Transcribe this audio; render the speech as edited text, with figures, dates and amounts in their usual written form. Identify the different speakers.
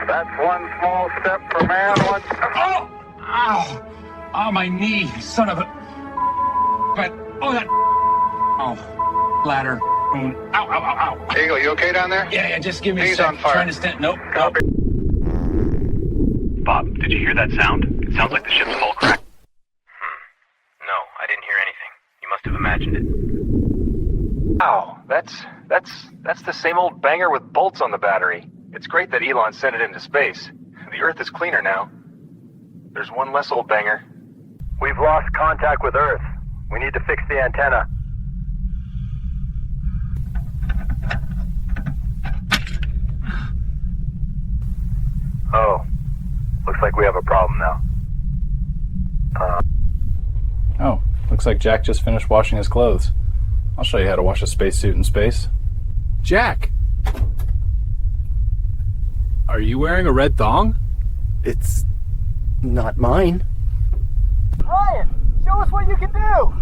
Speaker 1: That's one small step for man, one...
Speaker 2: Oh! Ow! Oh, my knee, son of a... But, oh, that... Oh, ladder. Ow, ow, ow, ow.
Speaker 1: Eagle, you okay down there?
Speaker 2: Yeah, just give me
Speaker 1: Knees
Speaker 2: a sec.
Speaker 1: on fire.
Speaker 2: Trying to stand... Nope.
Speaker 3: Bob, did you hear that sound? It sounds like the ship's hull cracked. No, I didn't hear anything. You must have imagined it.
Speaker 4: Wow, that's the same old banger with bolts on the battery. It's great that Elon sent it into space. The Earth is cleaner now. There's one less old banger.
Speaker 5: We've lost contact with Earth. We need to fix the antenna. Oh, looks like we have a problem now.
Speaker 6: Oh, looks like Jack just finished washing his clothes. I'll show you how to wash a spacesuit in space. Jack! Are you wearing a red thong?
Speaker 7: It's not mine.
Speaker 5: Ryan, show us what you can do!